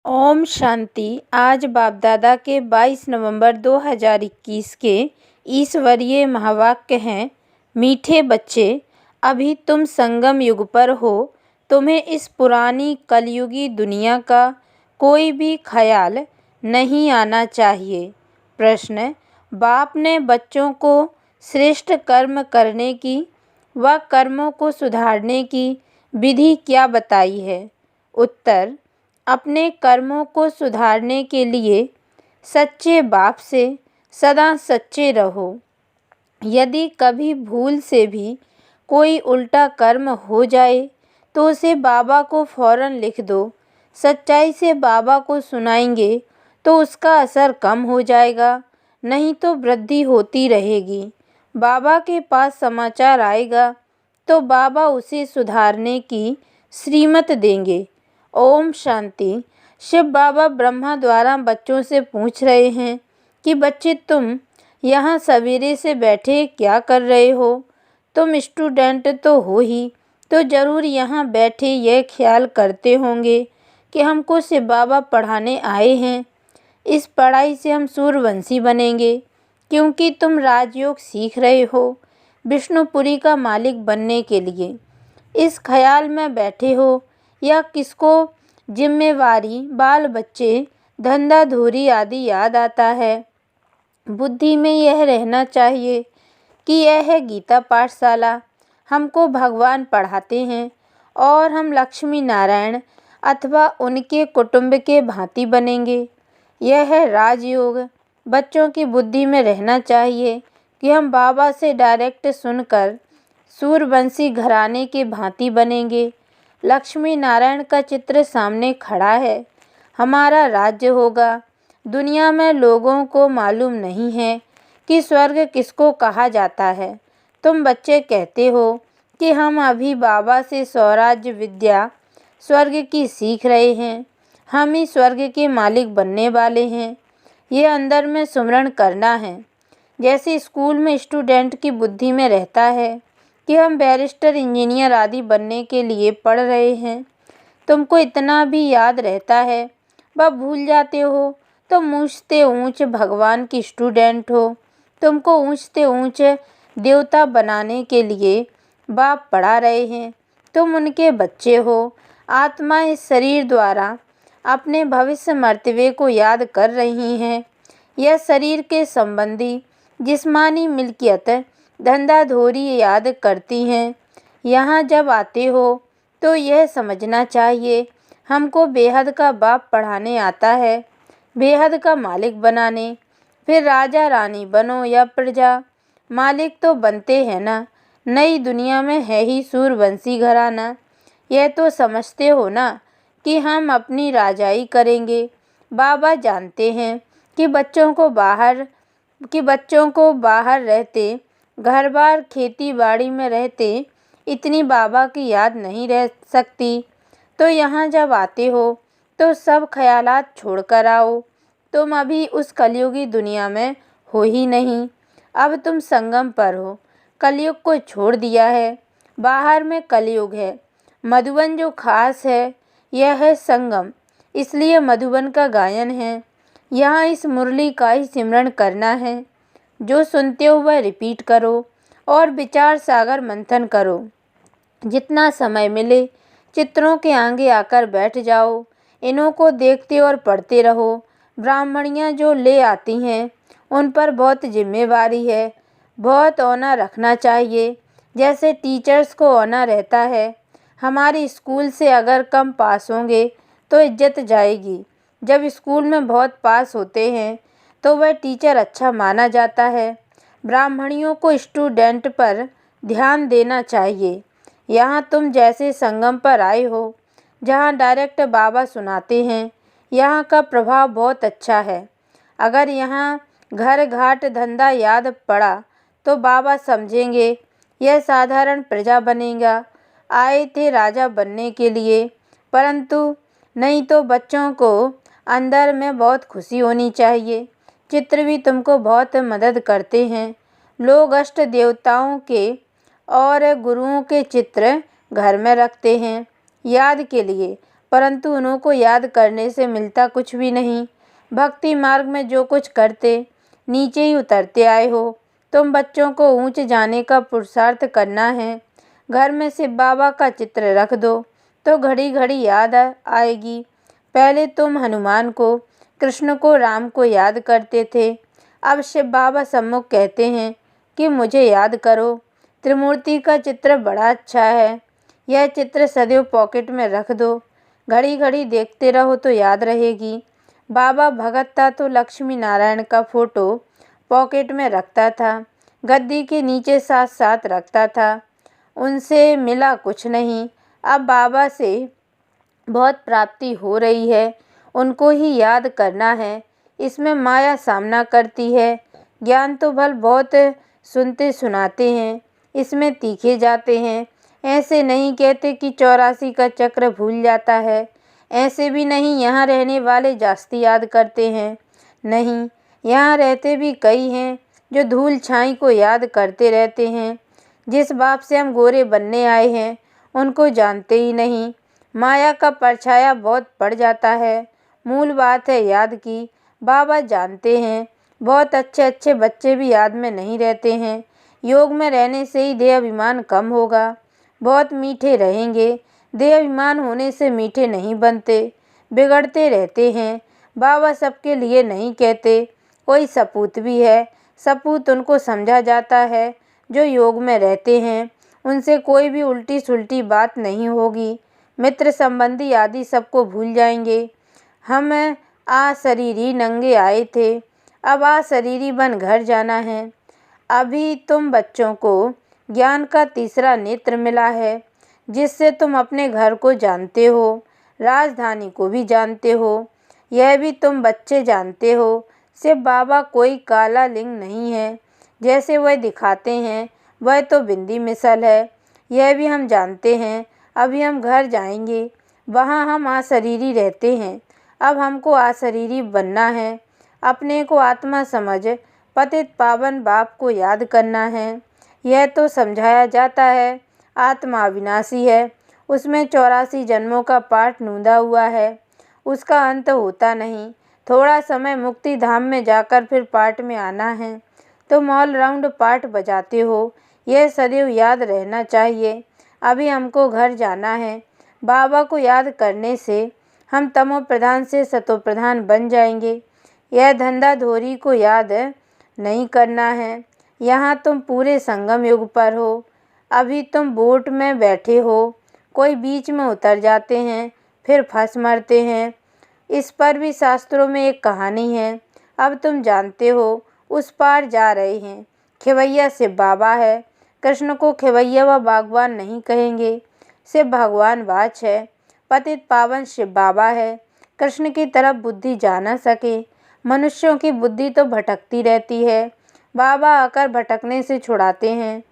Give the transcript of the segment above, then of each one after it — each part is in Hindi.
ओम शांति। आज बाप दादा के 22 नवंबर 2021 के ईश्वरीय महावाक्य हैं। मीठे बच्चे, अभी तुम संगम युग पर हो। तुम्हें इस पुरानी कलयुगी दुनिया का कोई भी ख्याल नहीं आना चाहिए। प्रश्न: बाप ने बच्चों को श्रेष्ठ कर्म करने की व कर्मों को सुधारने की विधि क्या बताई है? उत्तर: अपने कर्मों को सुधारने के लिए सच्चे बाप से सदा सच्चे रहो। यदि कभी भूल से भी कोई उल्टा कर्म हो जाए तो उसे बाबा को फौरन लिख दो। सच्चाई से बाबा को सुनाएंगे तो उसका असर कम हो जाएगा, नहीं तो वृद्धि होती रहेगी। बाबा के पास समाचार आएगा तो बाबा उसे सुधारने की श्रीमत देंगे। ओम शांति। शिव बाबा ब्रह्मा द्वारा बच्चों से पूछ रहे हैं कि बच्चे, तुम यहाँ सवेरे से बैठे क्या कर रहे हो? तुम स्टूडेंट तो हो ही, तो ज़रूर यहाँ बैठे यह ख्याल करते होंगे कि हमको शिव बाबा पढ़ाने आए हैं। इस पढ़ाई से हम सूर्यवंशी बनेंगे, क्योंकि तुम राजयोग सीख रहे हो विष्णुपुरी का मालिक बनने के लिए। इस ख्याल में बैठे हो या किसको जिम्मेवारी, बाल बच्चे, धंधा धूरी आदि याद आता है? बुद्धि में यह रहना चाहिए कि यह है गीता पाठशाला। हमको भगवान पढ़ाते हैं और हम लक्ष्मी नारायण अथवा उनके कुटुंब के भांति बनेंगे। यह है राजयोग। बच्चों की बुद्धि में रहना चाहिए कि हम बाबा से डायरेक्ट सुनकर सूर्यवंशी घराने के भांति बनेंगे। लक्ष्मी नारायण का चित्र सामने खड़ा है। हमारा राज्य होगा। दुनिया में लोगों को मालूम नहीं है कि स्वर्ग किसको कहा जाता है। तुम बच्चे कहते हो कि हम अभी बाबा से स्वराज्य विद्या स्वर्ग की सीख रहे हैं। हम ही स्वर्ग के मालिक बनने वाले हैं। ये अंदर में सुमरण करना है। जैसे स्कूल में स्टूडेंट की बुद्धि में रहता है कि हम बैरिस्टर, इंजीनियर आदि बनने के लिए पढ़ रहे हैं। तुमको इतना भी याद रहता है, वह भूल जाते हो। तुम ऊँचते ऊँच भगवान की स्टूडेंट हो। तुमको ऊँचते ऊँच देवता बनाने के लिए बाप पढ़ा रहे हैं। तुम उनके बच्चे हो। आत्मा इस शरीर द्वारा अपने भविष्य मर्तबे को याद कर रही हैं। यह शरीर के संबंधी जिस्मानी मिल्कियत, धंधा धोरी याद करती हैं। यहाँ जब आते हो तो यह समझना चाहिए, हमको बेहद का बाप पढ़ाने आता है, बेहद का मालिक बनाने। फिर राजा रानी बनो या प्रजा, मालिक तो बनते हैं ना। नई दुनिया में है ही सूर्यवंशी घराना। यह तो समझते हो ना कि हम अपनी राजाई करेंगे। बाबा जानते हैं कि बच्चों को बाहर रहते, घर बार खेती बाड़ी में रहते इतनी बाबा की याद नहीं रह सकती। तो यहाँ जब आते हो तो सब ख्यालात छोड़कर आओ। तुम अभी उस कलयुगी दुनिया में हो ही नहीं। अब तुम संगम पर हो। कलयुग को छोड़ दिया है। बाहर में कलयुग है। मधुबन जो खास है यह है संगम, इसलिए मधुबन का गायन है। यहाँ इस मुरली का ही सिमरन करना है। जो सुनते हो वह रिपीट करो और विचार सागर मंथन करो। जितना समय मिले चित्रों के आगे आकर बैठ जाओ। इन्हों को देखते और पढ़ते रहो। ब्राह्मणियाँ जो ले आती हैं उन पर बहुत जिम्मेवारी है। बहुत औना रखना चाहिए, जैसे टीचर्स को औना रहता है। हमारे स्कूल से अगर कम पास होंगे तो इज्जत जाएगी। जब स्कूल में बहुत पास होते हैं तो वह टीचर अच्छा माना जाता है। ब्राह्मणियों को स्टूडेंट पर ध्यान देना चाहिए। यहाँ तुम जैसे संगम पर आए हो, जहाँ डायरेक्ट बाबा सुनाते हैं, यहाँ का प्रभाव बहुत अच्छा है। अगर यहाँ घर घाट धंधा याद पड़ा तो बाबा समझेंगे यह साधारण प्रजा बनेगा। आए थे राजा बनने के लिए, परंतु नहीं तो बच्चों को अंदर में बहुत खुशी होनी चाहिए। चित्र भी तुमको बहुत मदद करते हैं। लोग अष्ट देवताओं के और गुरुओं के चित्र घर में रखते हैं याद के लिए, परंतु उनको याद करने से मिलता कुछ भी नहीं। भक्ति मार्ग में जो कुछ करते नीचे ही उतरते आए हो। तुम बच्चों को ऊंच जाने का पुरुषार्थ करना है। घर में शिव बाबा का चित्र रख दो तो घड़ी घड़ी याद आएगी। पहले तुम हनुमान को, कृष्ण को, राम को याद करते थे। अब शिव बाबा सम्मुख कहते हैं कि मुझे याद करो। त्रिमूर्ति का चित्र बड़ा अच्छा है। यह चित्र सदैव पॉकेट में रख दो। घड़ी घड़ी देखते रहो तो याद रहेगी। बाबा भगत था तो लक्ष्मी नारायण का फोटो पॉकेट में रखता था, गद्दी के नीचे साथ साथ रखता था। उनसे मिला कुछ नहीं। अब बाबा से बहुत प्राप्ति हो रही है, उनको ही याद करना है। इसमें माया सामना करती है। ज्ञान तो भल बहुत सुनते सुनाते हैं, इसमें तीखे जाते हैं। ऐसे नहीं कहते कि 84 का चक्र भूल जाता है। ऐसे भी नहीं यहाँ रहने वाले जास्ती याद करते हैं। नहीं, यहाँ रहते भी कई हैं जो धूल छाई को याद करते रहते हैं। जिस बाप से हम गोरे बनने आए हैं उनको जानते ही नहीं। माया का परछाया बहुत पड़ जाता है। मूल बात है याद की। बाबा जानते हैं। बहुत अच्छे अच्छे बच्चे भी याद में नहीं रहते हैं। योग में रहने से ही देह अभिमान कम होगा। बहुत मीठे रहेंगे। देह अभिमान होने से मीठे नहीं बनते, बिगड़ते रहते हैं। बाबा सबके लिए नहीं कहते, कोई सपूत भी है। सपूत उनको समझा जाता है जो योग में रहते हैं। उनसे कोई भी उल्टी सुल्टी बात नहीं होगी। मित्र संबंधी आदि सबको भूल जाएंगे। हम अशरीरी नंगे आए थे, अब अशरीरी बन घर जाना है। अभी तुम बच्चों को ज्ञान का तीसरा नेत्र मिला है, जिससे तुम अपने घर को जानते हो, राजधानी को भी जानते हो। यह भी तुम बच्चे जानते हो, शिव बाबा कोई काला लिंग नहीं है जैसे वह दिखाते हैं। वह तो बिंदी मिसल है, यह भी हम जानते हैं। अभी हम घर जाएंगे, वहाँ हम अशरीरी रहते हैं। अब हमको अशरीरी बनना है। अपने को आत्मा समझ पतित पावन बाप को याद करना है। यह तो समझाया जाता है आत्मा अविनाशी है, उसमें 84 जन्मों का पाठ नूंदा हुआ है, उसका अंत होता नहीं। थोड़ा समय मुक्ति धाम में जाकर फिर पाठ में आना है। तुम ऑल राउंड पाठ बजाते हो, यह सदैव याद रहना चाहिए। अभी हमको घर जाना है। बाबा को याद करने से हम तमो प्रधान से सतो प्रधान बन जाएंगे। यह धंधा धोरी को याद नहीं करना है। यहाँ तुम पूरे संगम युग पर हो। अभी तुम बोट में बैठे हो, कोई बीच में उतर जाते हैं, फिर फंस मरते हैं। इस पर भी शास्त्रों में एक कहानी है। अब तुम जानते हो, उस पार जा रहे हैं। खेवैया शिव बाबा है। कृष्ण को खेवैया व बागवान नहीं कहेंगे। शिव भगवान वाच है, पतित पावन शिव बाबा है। कृष्ण की तरफ बुद्धि जा न सके। मनुष्यों की बुद्धि तो भटकती रहती है। बाबा आकर भटकने से छुड़ाते हैं।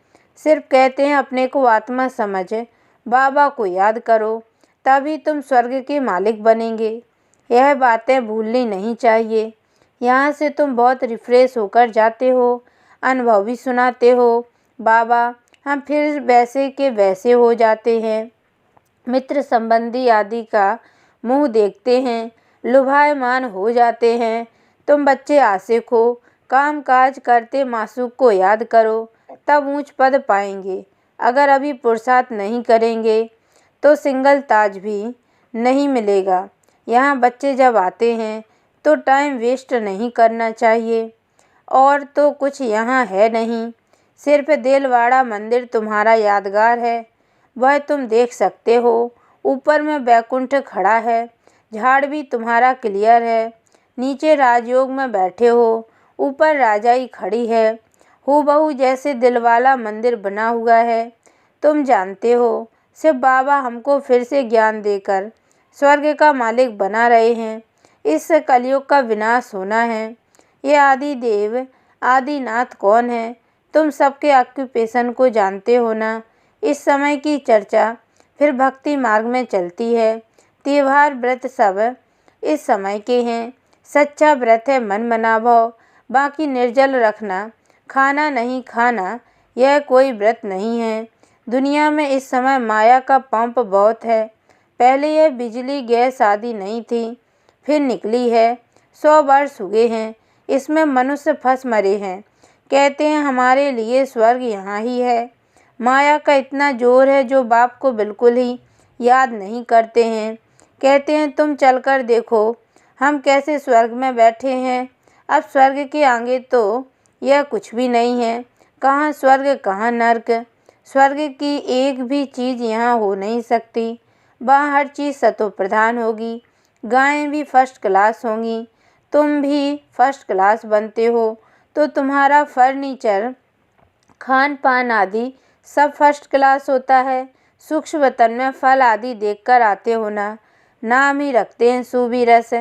सिर्फ कहते हैं अपने को आत्मा समझ बाबा को याद करो, तभी तुम स्वर्ग के मालिक बनेंगे। यह बातें भूलनी नहीं चाहिए। यहाँ से तुम बहुत रिफ्रेश होकर जाते हो। अनुभव भी सुनाते हो। बाबा, हम फिर वैसे के वैसे हो जाते हैं। मित्र संबंधी आदि का मुंह देखते हैं, लुभायमान हो जाते हैं। तुम बच्चे आशिक हो। काम काज करते मासूक को याद करो, तब ऊंच पद पाएंगे। अगर अभी पुरुषार्थ नहीं करेंगे तो सिंगल ताज भी नहीं मिलेगा। यहाँ बच्चे जब आते हैं तो टाइम वेस्ट नहीं करना चाहिए। और तो कुछ यहाँ है नहीं, सिर्फ देलवाड़ा मंदिर तुम्हारा यादगार है। वह तुम देख सकते हो। ऊपर में बैकुंठ खड़ा है। झाड़ भी तुम्हारा क्लियर है। नीचे राजयोग में बैठे हो, ऊपर राजाई खड़ी है। हूबहू जैसे दिलवाला मंदिर बना हुआ है। तुम जानते हो, शिव बाबा हमको फिर से ज्ञान देकर स्वर्ग का मालिक बना रहे हैं। इस कलयुग का विनाश होना है। ये आदि देव आदिनाथ कौन है? तुम सबके ऑक्यूपेशन को जानते हो ना। इस समय की चर्चा फिर भक्ति मार्ग में चलती है। त्योहार व्रत सब इस समय के हैं। सच्चा व्रत है मन मनाभव, बाकी निर्जल रखना, खाना नहीं खाना, यह कोई व्रत नहीं है। दुनिया में इस समय माया का पंप बहुत है। पहले यह बिजली गैस आदि नहीं थी, फिर निकली है। 100 वर्ष हुए हैं, इसमें मनुष्य फंस मरे हैं। कहते हैं हमारे लिए स्वर्ग यहाँ ही है। माया का इतना जोर है जो बाप को बिल्कुल ही याद नहीं करते हैं। कहते हैं तुम चलकर देखो हम कैसे स्वर्ग में बैठे हैं। अब स्वर्ग के आगे तो यह कुछ भी नहीं है। कहाँ स्वर्ग कहाँ नर्क। स्वर्ग की एक भी चीज़ यहाँ हो नहीं सकती। वहाँ हर चीज़ सतो प्रधान होगी। गायें भी फर्स्ट क्लास होंगी। तुम भी फर्स्ट क्लास बनते हो तो तुम्हारा फर्नीचर, खान पान आदि सब फर्स्ट क्लास होता है। सूक्ष्म वतन में फल आदि देखकर आते हो ना, नाम ही रखते हैं सुबीरस।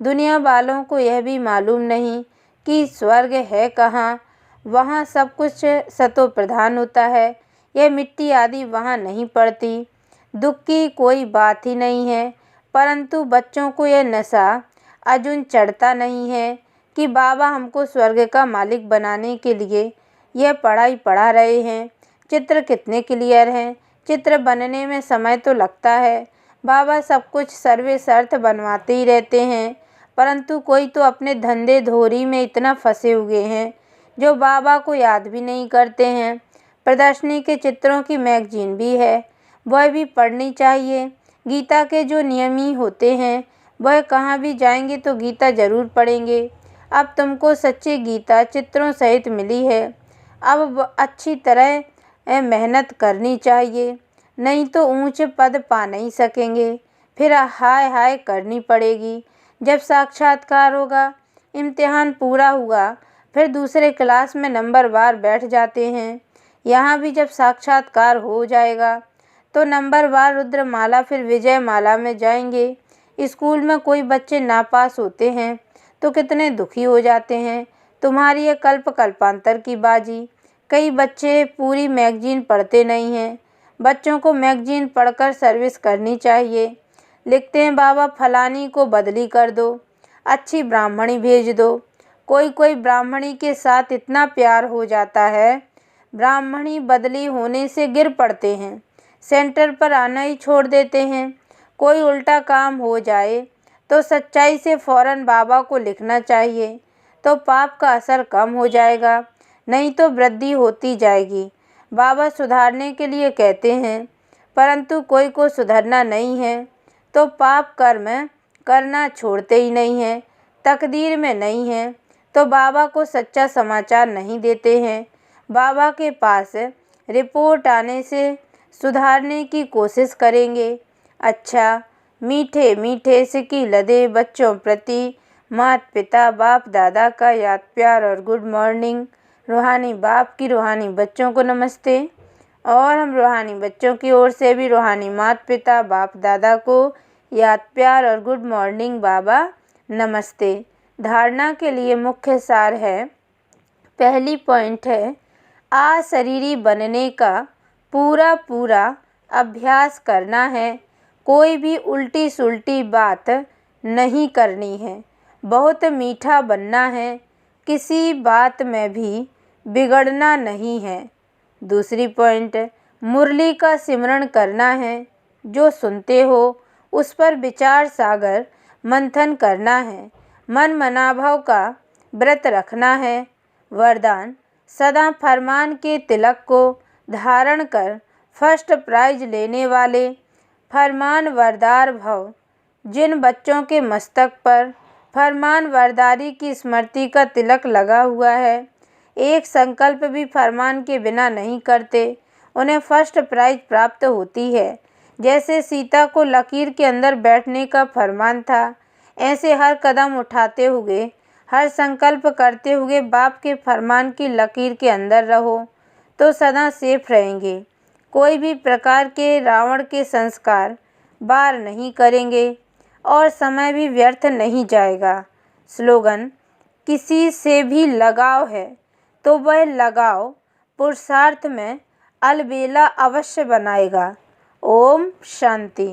दुनिया वालों को यह भी मालूम नहीं कि स्वर्ग है कहाँ। वहाँ सब कुछ सतो प्रधान होता है। यह मिट्टी आदि वहाँ नहीं पड़ती। दुख की कोई बात ही नहीं है। परंतु बच्चों को यह नशा अजून चढ़ता नहीं है कि बाबा हमको स्वर्ग का मालिक बनाने के लिए यह पढ़ाई पढ़ा रहे हैं। चित्र कितने क्लियर हैं। चित्र बनने में समय तो लगता है। बाबा सब कुछ सर्वे शर्त बनवाते ही रहते हैं, परंतु कोई तो अपने धंधे धोरी में इतना फंसे हुए हैं जो बाबा को याद भी नहीं करते हैं। प्रदर्शनी के चित्रों की मैगजीन भी है, वह भी पढ़नी चाहिए। गीता के जो नियमी होते हैं वह कहाँ भी जाएंगे तो गीता जरूर पढ़ेंगे। अब तुमको सच्ची गीता चित्रों सहित मिली है। अब अच्छी तरह मेहनत करनी चाहिए, नहीं तो ऊंचे पद पा नहीं सकेंगे। फिर हाय हाय करनी पड़ेगी। जब साक्षात्कार होगा, इम्तिहान पूरा हुआ, फिर दूसरे क्लास में नंबर वार बैठ जाते हैं। यहाँ भी जब साक्षात्कार हो जाएगा तो नंबर वार रुद्रमाला फिर विजय माला में जाएंगे। स्कूल में कोई बच्चे नापास होते हैं तो कितने दुखी हो जाते हैं। तुम्हारी ये कल्पांतर की बाजी। कई बच्चे पूरी मैगजीन पढ़ते नहीं हैं। बच्चों को मैगजीन पढ़कर सर्विस करनी चाहिए। लिखते हैं बाबा फलानी को बदली कर दो, अच्छी ब्राह्मणी भेज दो। कोई कोई ब्राह्मणी के साथ इतना प्यार हो जाता है, ब्राह्मणी बदली होने से गिर पड़ते हैं, सेंटर पर आना ही छोड़ देते हैं। कोई उल्टा काम हो जाए तो सच्चाई से फ़ौरन बाबा को लिखना चाहिए, तो पाप का असर कम हो जाएगा, नहीं तो वृद्धि होती जाएगी। बाबा सुधारने के लिए कहते हैं, परंतु कोई को सुधरना नहीं है तो पाप कर्म करना छोड़ते ही नहीं हैं। तकदीर में नहीं है तो बाबा को सच्चा समाचार नहीं देते हैं। बाबा के पास रिपोर्ट आने से सुधारने की कोशिश करेंगे। अच्छा, मीठे मीठे सिक्की लदे बच्चों प्रति माता पिता बाप दादा का याद प्यार और गुड मॉर्निंग। रूहानी बाप की रूहानी बच्चों को नमस्ते। और हम रूहानी बच्चों की ओर से भी रूहानी माता पिता बाप दादा को याद प्यार और गुड मॉर्निंग बाबा नमस्ते। धारणा के लिए मुख्य सार है, पहली पॉइंट है, अशरीरी बनने का पूरा अभ्यास करना है। कोई भी उल्टी सुल्टी बात नहीं करनी है। बहुत मीठा बनना है, किसी बात में भी बिगड़ना नहीं है। दूसरी पॉइंट, मुरली का सिमरण करना है। जो सुनते हो उस पर विचार सागर मंथन करना है। मन मनाभाव का व्रत रखना है। वरदान, सदा फरमान के तिलक को धारण कर फर्स्ट प्राइज लेने वाले फरमान वरदार भव। जिन बच्चों के मस्तक पर फरमान वरदारी की स्मृति का तिलक लगा हुआ है, एक संकल्प भी फरमान के बिना नहीं करते, उन्हें फर्स्ट प्राइज प्राप्त होती है। जैसे सीता को लकीर के अंदर बैठने का फरमान था, ऐसे हर कदम उठाते हुए, हर संकल्प करते हुए बाप के फरमान की लकीर के अंदर रहो तो सदा सेफ रहेंगे। कोई भी प्रकार के रावण के संस्कार बार नहीं करेंगे और समय भी व्यर्थ नहीं जाएगा। स्लोगन, किसी से भी लगाव है तो वह लगाव पुरुषार्थ में अलबेला अवश्य बनाएगा। ओम शांति।